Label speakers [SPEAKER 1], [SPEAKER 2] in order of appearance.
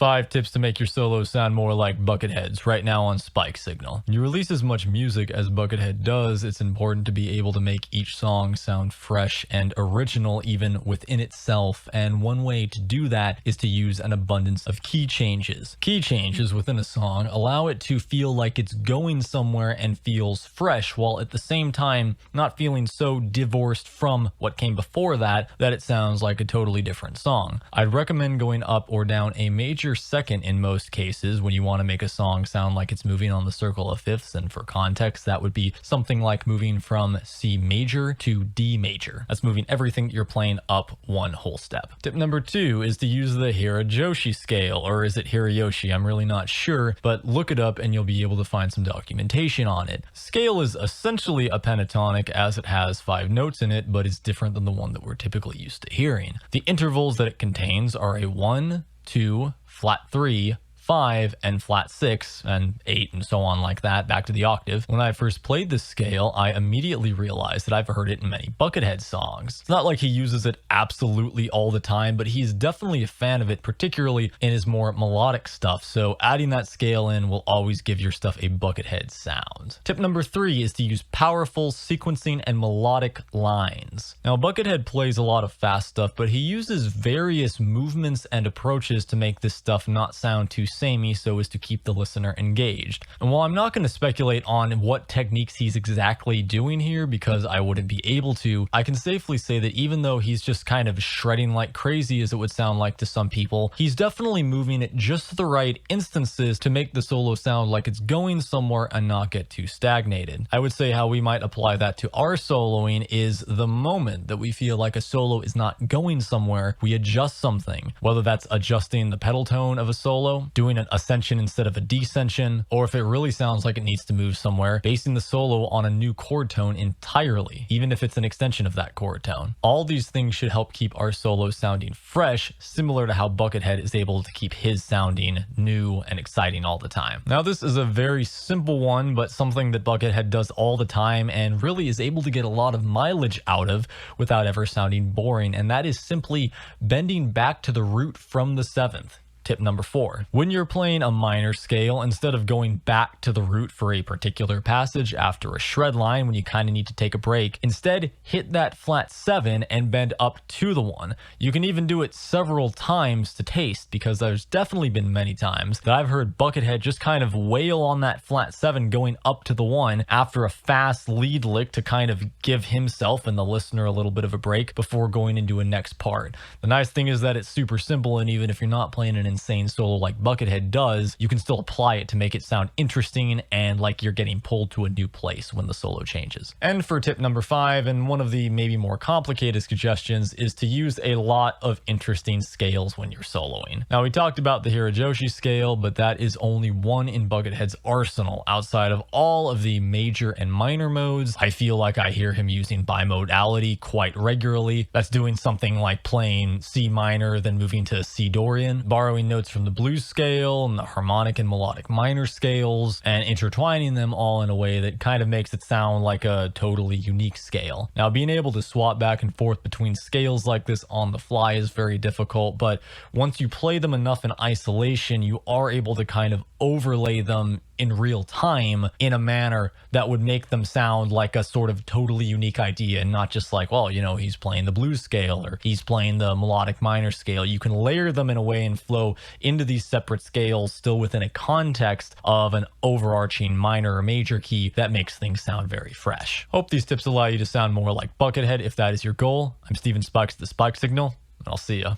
[SPEAKER 1] 5 tips to make your solos sound more like Buckethead's right now on Spike Signal. When you release as much music as Buckethead does, it's important to be able to make each song sound fresh and original even within itself, and one way to do that is to use an abundance of key changes. Key changes within a song allow it to feel like it's going somewhere and feels fresh, while at the same time not feeling so divorced from what came before that it sounds like a totally different song. I'd recommend going up or down a major second in most cases when you want to make a song sound like it's moving on the circle of fifths, and for context that would be something like moving from C major to D major. That's moving everything that you're playing up one whole step. Tip number 2 is to use the Hirajoshi Scale, or is it Hirajoshi? I'm really not sure, but look it up and you'll be able to find some documentation on it. Scale is essentially a pentatonic as it has 5 notes in it, but it's different than the one that we're typically used to hearing. The intervals that it contains are a 1, 2, flat 3, 5, and flat 6, and 8, and so on like that, back to the octave. When I first played this scale, I immediately realized that I've heard it in many Buckethead songs. It's not like he uses it absolutely all the time, but he's definitely a fan of it, particularly in his more melodic stuff, so adding that scale in will always give your stuff a Buckethead sound. Tip number 3 is to use powerful sequencing and melodic lines. Now, Buckethead plays a lot of fast stuff, but he uses various movements and approaches to make this stuff not sound too samey so as to keep the listener engaged. And while I'm not going to speculate on what techniques he's exactly doing here because I wouldn't be able to, I can safely say that even though he's just kind of shredding like crazy, as it would sound like to some people, he's definitely moving at just the right instances to make the solo sound like it's going somewhere and not get too stagnated. I would say how we might apply that to our soloing is the moment that we feel like a solo is not going somewhere, we adjust something, whether that's adjusting the pedal tone of a solo, doing an ascension instead of a descension, or if it really sounds like it needs to move somewhere, basing the solo on a new chord tone entirely, even if it's an extension of that chord tone. All these things should help keep our solos sounding fresh, similar to how Buckethead is able to keep his sounding new and exciting all the time. Now, this is a very simple one, but something that Buckethead does all the time and really is able to get a lot of mileage out of without ever sounding boring, and that is simply bending back to the root from the 7th. Tip number 4. When you're playing a minor scale, instead of going back to the root for a particular passage after a shred line when you kind of need to take a break, instead hit that flat 7 and bend up to the 1. You can even do it several times to taste, because there's definitely been many times that I've heard Buckethead just kind of wail on that flat 7 going up to the 1 after a fast lead lick to kind of give himself and the listener a little bit of a break before going into a next part. The nice thing is that it's super simple, and even if you're not playing an insane solo like Buckethead does, you can still apply it to make it sound interesting and like you're getting pulled to a new place when the solo changes. And for tip number 5, and one of the maybe more complicated suggestions, is to use a lot of interesting scales when you're soloing. Now, we talked about the Hirajoshi scale, but that is only one in Buckethead's arsenal. Outside of all of the major and minor modes, I feel like I hear him using bimodality quite regularly. That's doing something like playing C minor, then moving to C Dorian, borrowing notes from the blues scale and the harmonic and melodic minor scales, and intertwining them all in a way that kind of makes it sound like a totally unique scale. Now, being able to swap back and forth between scales like this on the fly is very difficult, but once you play them enough in isolation, you are able to kind of overlay them in real time in a manner that would make them sound like a sort of totally unique idea, and not just like, well, you know, he's playing the blues scale or he's playing the melodic minor scale. You can layer them in a way and flow into these separate scales still within a context of an overarching minor or major key that makes things sound very fresh. Hope these tips allow you to sound more like Buckethead if that is your goal. I'm Steven Spikes, the Spike Signal, and I'll see ya.